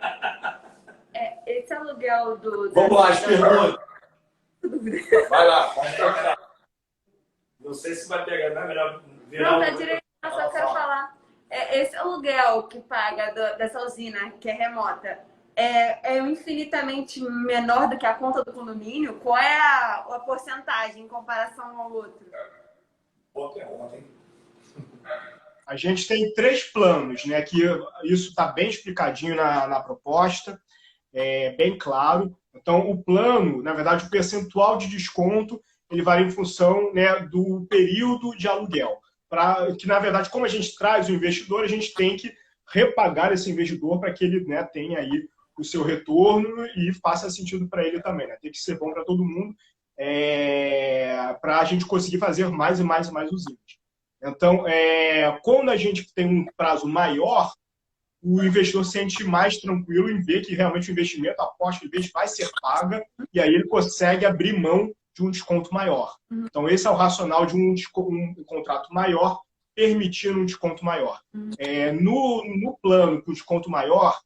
Speaker 7: Esse aluguel do...
Speaker 6: Vamos lá, as perguntas. Vai lá.
Speaker 2: Não sei se vai pegar, não é melhor virar.
Speaker 7: Não, tá direito, eu só quero falar. Esse aluguel que paga dessa usina, que é remota, é infinitamente menor do que a conta do condomínio? Qual é a porcentagem em comparação ao outro?
Speaker 2: Boa pergunta, hein?
Speaker 4: A gente tem 3 planos, né? Que isso está bem explicadinho na proposta, bem claro. Então, o plano, na verdade, o percentual de desconto, ele varia em função, né, do período de aluguel. Que, na verdade, como a gente traz o investidor, a gente tem que repagar esse investidor para que ele, né, tenha aí o seu retorno e faça sentido para ele também. Né? Tem que ser bom para todo mundo para a gente conseguir fazer mais e mais e mais usinas. Então, quando a gente tem um prazo maior, o investidor se sente mais tranquilo em ver que realmente o investimento, a aposta de vez vai ser paga e aí ele consegue abrir mão de um desconto maior. Então, esse é o racional de um contrato maior, permitindo um desconto maior. No plano com desconto maior,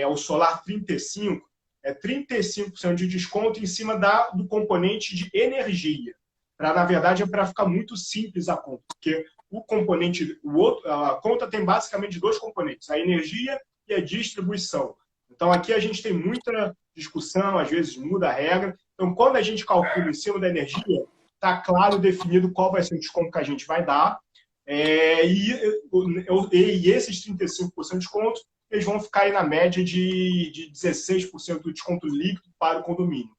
Speaker 4: o Solar 35, 35% de desconto em cima do componente de energia. Na verdade, é para ficar muito simples a conta, porque a conta tem basicamente 2 componentes, a energia e a distribuição. Então, aqui a gente tem muita discussão, às vezes muda a regra. Então, quando a gente calcula em cima da energia, está claro definido qual vai ser o desconto que a gente vai dar. E esses 35% de desconto, eles vão ficar aí na média de 16% do desconto líquido para o condomínio.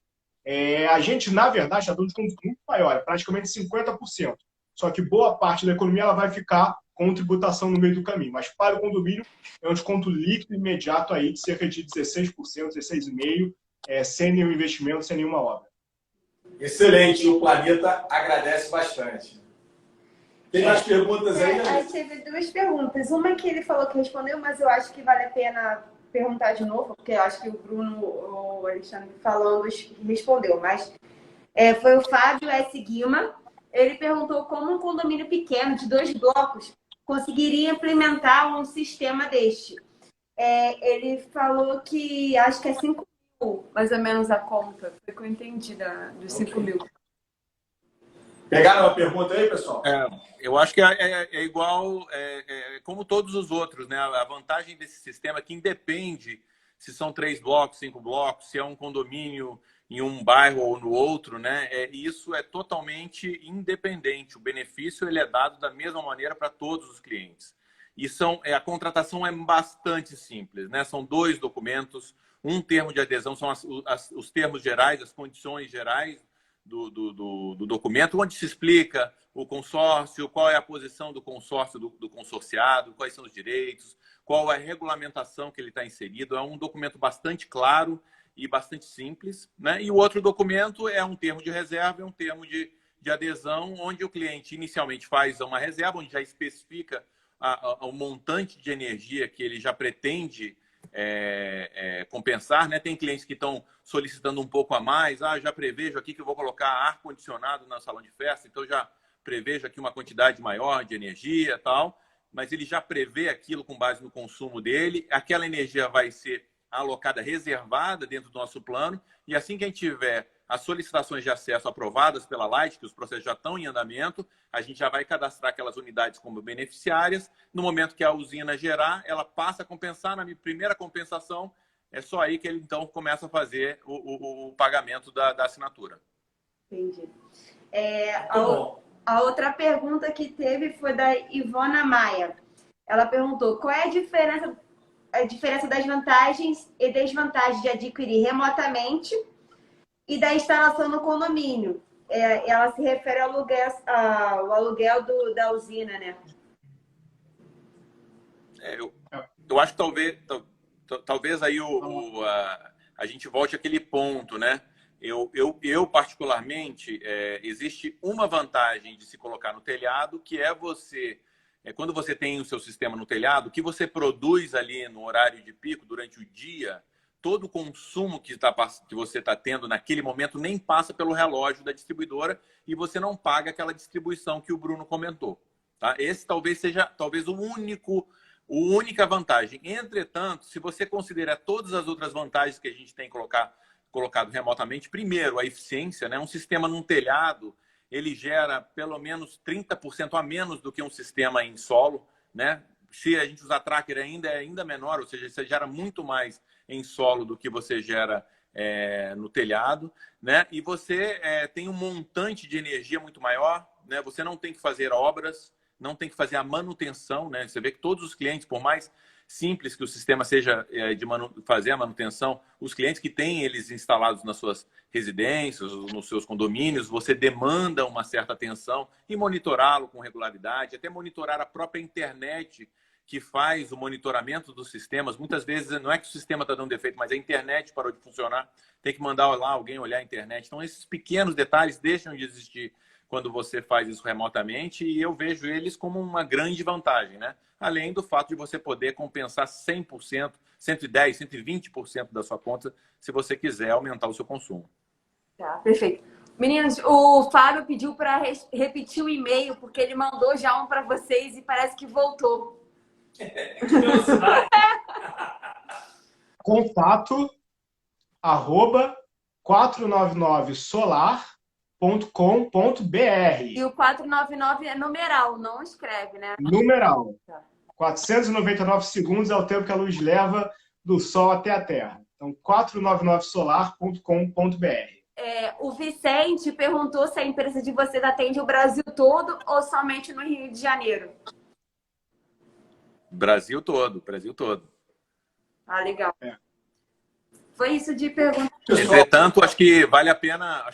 Speaker 4: A gente, na verdade, está dando um desconto muito maior, praticamente 50%. Só que boa parte da economia ela vai ficar com tributação no meio do caminho. Mas para o condomínio, é um desconto líquido imediato aí de cerca de 16%, 16,5%, sem nenhum investimento, sem nenhuma obra.
Speaker 6: Excelente, o planeta agradece bastante. Tem mais perguntas aí?
Speaker 7: Aí teve 2 perguntas. Uma que ele falou que respondeu, mas eu acho que vale a pena perguntar de novo, porque eu acho que o Bruno, o Alexandre falando, respondeu. Mas foi o Fábio S. Guima. Ele perguntou como um condomínio pequeno, de 2 blocos, conseguiria implementar um sistema deste. Ele falou que acho que é 5 mil, mais ou menos, a conta. Foi o que eu entendi dos 5 mil.
Speaker 6: Pegaram a pergunta aí, pessoal?
Speaker 5: Eu acho que é igual, como todos os outros, né? A vantagem desse sistema é que independe se são 3 blocos, 5 blocos, se é um condomínio em um bairro ou no outro, né? Isso é totalmente independente. O benefício ele é dado da mesma maneira para todos os clientes. E a contratação é bastante simples, né? São 2 documentos, um termo de adesão, são os termos gerais, as condições gerais do documento, onde se explica o consórcio, qual é a posição do consórcio do consorciado, quais são os direitos, qual é a regulamentação que ele está inserido. É um documento bastante claro e bastante simples, né? E o outro documento é um termo de reserva, é um termo de adesão, onde o cliente inicialmente faz uma reserva, onde já especifica o montante de energia que ele já pretende compensar, né? Tem clientes que estão solicitando um pouco a mais. Já prevejo aqui que eu vou colocar ar-condicionado no salão de festa, então já prevejo aqui uma quantidade maior de energia e tal, mas ele já prevê aquilo com base no consumo dele. Aquela energia vai ser alocada, reservada dentro do nosso plano, e assim que a gente tiver as solicitações de acesso aprovadas pela Light, que os processos já estão em andamento, a gente já vai cadastrar aquelas unidades como beneficiárias. No momento que a usina gerar, ela passa a compensar. Na minha primeira compensação, é só aí que ele então começa a fazer o pagamento da assinatura.
Speaker 7: Entendi. A outra pergunta que teve foi da Ivona Maia. Ela perguntou qual é a diferença das vantagens e desvantagens de adquirir remotamente e da instalação no condomínio. Ela se refere ao aluguel da usina, né?
Speaker 5: Eu acho que talvez aí a gente volte àquele ponto, né? Eu particularmente, existe uma vantagem de se colocar no telhado, que é quando você tem o seu sistema no telhado, que você produz ali no horário de pico, durante o dia, todo o consumo que você está tendo naquele momento nem passa pelo relógio da distribuidora e você não paga aquela distribuição que o Bruno comentou. Tá? Esse talvez seja a única vantagem. Entretanto, se você considerar todas as outras vantagens que a gente tem colocado remotamente, primeiro, a eficiência, né? Um sistema num telhado, ele gera pelo menos 30% a menos do que um sistema em solo, né? Se a gente usar tracker é ainda menor, ou seja, você gera muito mais em solo do que você gera no telhado, né? E você tem um montante de energia muito maior, né? Você não tem que fazer obras, não tem que fazer a manutenção, né? Você vê que todos os clientes, por mais simples que o sistema seja fazer a manutenção, os clientes que têm eles instalados nas suas residências, nos seus condomínios, você demanda uma certa atenção e monitorá-lo com regularidade, até monitorar a própria internet que faz o monitoramento dos sistemas. Muitas vezes não é que o sistema está dando defeito, mas a internet parou de funcionar, tem que mandar lá alguém olhar a internet. Então esses pequenos detalhes deixam de existir quando você faz isso remotamente, e eu vejo eles como uma grande vantagem, né? Além do fato de você poder compensar 100%, 110%, 120% da sua conta, se você quiser aumentar o seu consumo.
Speaker 7: Tá, perfeito. Meninos, o Fábio pediu para repetir o e-mail, porque ele mandou já um para vocês e parece que voltou.
Speaker 2: Que velocidade!
Speaker 4: Contato @499solar.com.br.
Speaker 7: E o 499 é numeral, não escreve, né?
Speaker 4: Numeral.
Speaker 7: Tá.
Speaker 4: 499 segundos é o tempo que a luz leva do Sol até a Terra. Então, 499solar.com.br.
Speaker 7: O Vicente perguntou se a empresa de vocês atende o Brasil todo ou somente no Rio de Janeiro.
Speaker 5: Brasil todo, Brasil todo.
Speaker 7: Ah, legal. Foi isso de pergunta.
Speaker 5: Entretanto, acho que vale a pena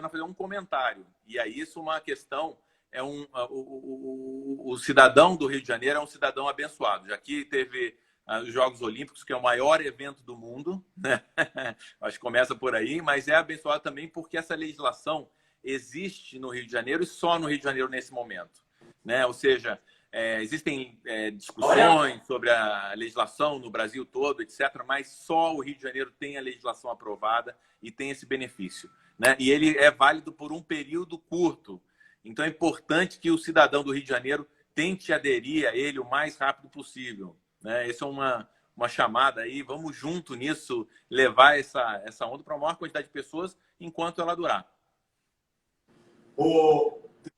Speaker 5: fazer um comentário. E aí isso é uma questão, o cidadão do Rio de Janeiro é um cidadão abençoado. Já que teve os Jogos Olímpicos, que é o maior evento do mundo, né? Acho que começa por aí, mas é abençoado também porque essa legislação existe no Rio de Janeiro e só no Rio de Janeiro nesse momento, né? Ou seja, existem discussões sobre a legislação no Brasil todo, etc., mas só o Rio de Janeiro tem a legislação aprovada e tem esse benefício, né? E ele é válido por um período curto. Então é importante que o cidadão do Rio de Janeiro tente aderir a ele o mais rápido possível, né? Essa é uma chamada aí. Vamos junto nisso, levar essa onda para a maior quantidade de pessoas enquanto ela durar.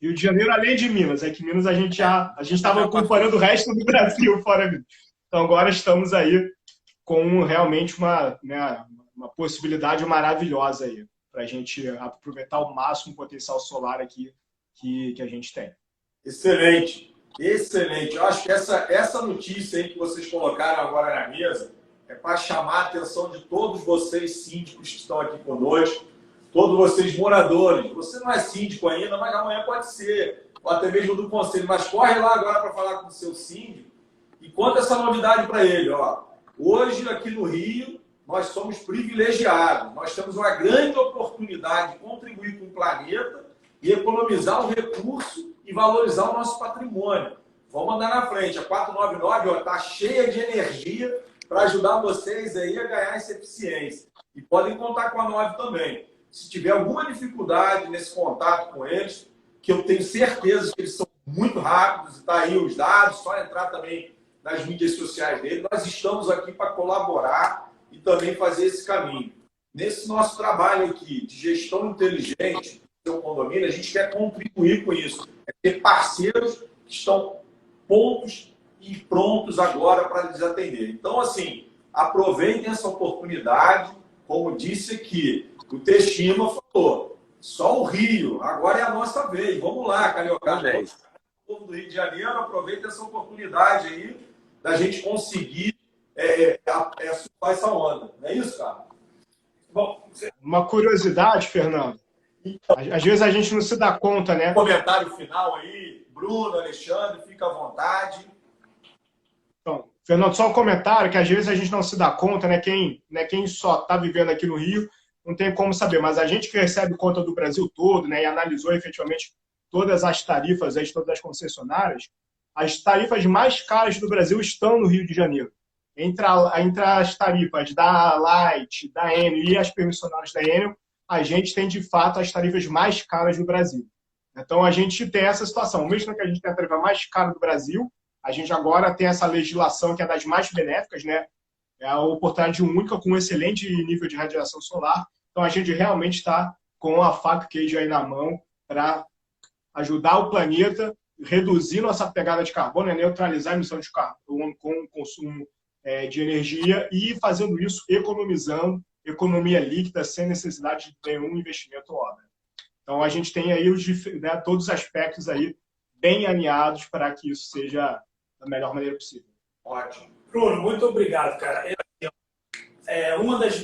Speaker 4: Rio de Janeiro, além de Minas, que Minas a gente estava acompanhando o resto do Brasil fora Minas. Então agora estamos aí com realmente uma possibilidade maravilhosa aí para a gente aproveitar ao máximo o potencial solar aqui que a gente tem.
Speaker 6: Excelente, excelente. Eu acho que essa notícia aí que vocês colocaram agora na mesa é para chamar a atenção de todos vocês síndicos que estão aqui conosco, todos vocês moradores. Você não é síndico ainda, mas amanhã pode ser, ou até mesmo do conselho. Mas corre lá agora para falar com o seu síndico e conta essa novidade para ele. Hoje, aqui no Rio, nós somos privilegiados. Nós temos uma grande oportunidade de contribuir com o planeta e economizar o recurso e valorizar o nosso patrimônio. vamos andar na frente. A 499 está cheia de energia para ajudar vocês aí a ganhar essa eficiência. E podem contar com a 9 também. Se tiver alguma dificuldade nesse contato com eles, que eu tenho certeza que eles são muito rápidos, está aí os dados, só entrar também nas mídias sociais dele. Nós estamos aqui para colaborar e também fazer esse caminho. Nesse nosso trabalho aqui de gestão inteligente do seu condomínio, a gente quer contribuir com isso. É ter parceiros que estão pontos e prontos agora para lhes atender. Então, assim, aproveitem essa oportunidade. Como disse aqui, o Teshima falou, só o Rio, agora é a nossa vez. Vamos lá, Carioca. O povo do Rio de Janeiro, aproveita essa oportunidade aí da gente conseguir surfar essa onda. Não é isso, cara?
Speaker 4: Bom, uma curiosidade, Fernando. Às vezes a gente não se dá conta, né?
Speaker 6: Comentário final aí, Bruno, Alexandre, fica à vontade.
Speaker 4: Então, Fernando, só um comentário que às vezes a gente não se dá conta, né? Quem só está vivendo aqui no Rio não tem como saber, mas a gente que recebe conta do Brasil todo, né? E analisou efetivamente todas as tarifas aí de todas as concessionárias, as tarifas mais caras do Brasil estão no Rio de Janeiro. Entre as tarifas da Light, da Enel e as permissionárias da Enel, a gente tem de fato as tarifas mais caras do Brasil. Então a gente tem essa situação. Mesmo que a gente tenha a tarifa mais cara do Brasil, a gente agora tem essa legislação que é das mais benéficas, né? É a oportunidade única com um excelente nível de radiação solar. Então a gente realmente está com a faca e queijo aí na mão para ajudar o planeta, reduzir nossa pegada de carbono, né? Neutralizar a emissão de carbono com o consumo de energia e fazendo isso economizando, economia líquida, sem necessidade de nenhum investimento ou obra. Então, a gente tem aí todos os aspectos aí bem alinhados para que isso seja da melhor maneira possível.
Speaker 2: Ótimo. Bruno, muito obrigado, cara. Uma das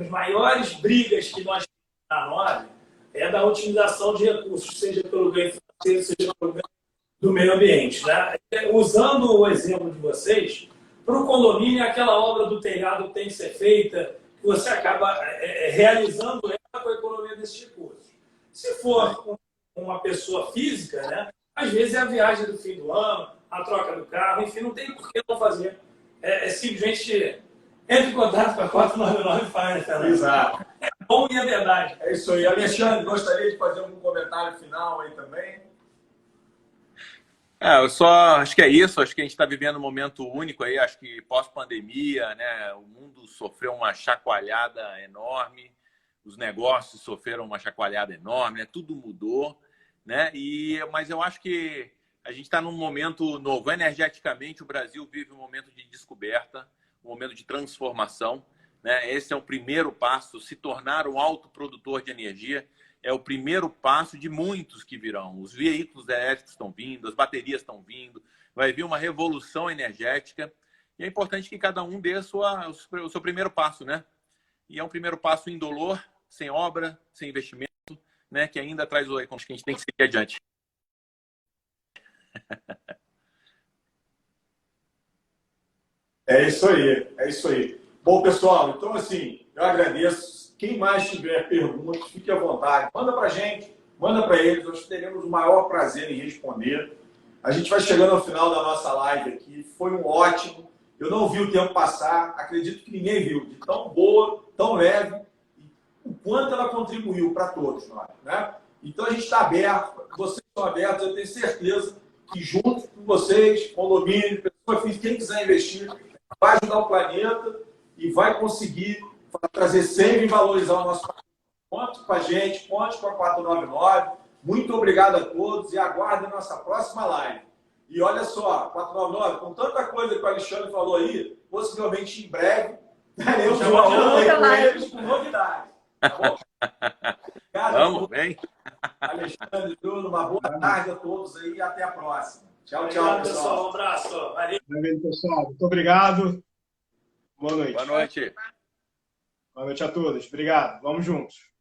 Speaker 2: maiores brigas que nós temos na Nove é da otimização de recursos, seja pelo ganho financeiro, seja pelo ganho do meio ambiente. Né? Usando o exemplo de vocês, para o condomínio, aquela obra do telhado tem que ser feita, que você acaba realizando ela com a economia desses recursos. Se for uma pessoa física, né, às vezes é a viagem do fim do ano, a troca do carro, enfim, não tem por que não fazer. Simplesmente entre em contato com a 499 Fire, Fernando.
Speaker 6: Exato.
Speaker 2: É bom e é verdade.
Speaker 6: É isso aí. Alexandre, gostaria de fazer algum comentário final aí também?
Speaker 5: Eu só acho que é isso. Acho que a gente está vivendo um momento único aí. Acho que pós-pandemia, né, o mundo sofreu uma chacoalhada enorme, os negócios sofreram uma chacoalhada enorme, né, tudo mudou, né? Mas eu acho que a gente está num momento novo. Energeticamente, o Brasil vive um momento de descoberta, um momento de transformação, né? Esse é o primeiro passo. Se tornar um autoprodutor de energia é o primeiro passo de muitos que virão. Os veículos elétricos estão vindo, as baterias estão vindo, vai vir uma revolução energética. E é importante que cada um dê o seu primeiro passo, né? E é um primeiro passo indolor, sem obra, sem investimento, né? Que ainda traz o econômico que a gente tem que seguir adiante.
Speaker 6: É isso aí, é isso aí. Bom, pessoal, então assim, eu agradeço. Quem mais tiver perguntas, fique à vontade. Manda para a gente, manda para eles, nós teremos o maior prazer em responder. A gente vai chegando ao final da nossa live aqui, foi um ótimo. Eu não vi o tempo passar, acredito que ninguém viu, de tão boa, tão leve, o quanto ela contribuiu para todos nós, né? Então a gente está aberto, vocês estão abertos, eu tenho certeza que junto com vocês, condomínio, pessoa física, quem quiser investir, vai ajudar o planeta e vai conseguir trazer sempre e valorizar o nosso país. Conte com a gente, conte com a 499. Muito obrigado a todos e aguardem a nossa próxima live. E olha só, 499, com tanta coisa que o Alexandre falou aí, possivelmente em breve teremos uma outra com eles com novidades. Tá bom? Obrigado.
Speaker 5: Vamos, bem.
Speaker 6: Alexandre, Bruno, uma boa tarde a todos aí e até a próxima. Tchau, tchau,
Speaker 2: Obrigado, pessoal. Um abraço. Valeu.
Speaker 4: Pessoal, muito obrigado. Boa noite.
Speaker 5: Boa noite.
Speaker 4: Boa noite a todos. Obrigado. Vamos juntos.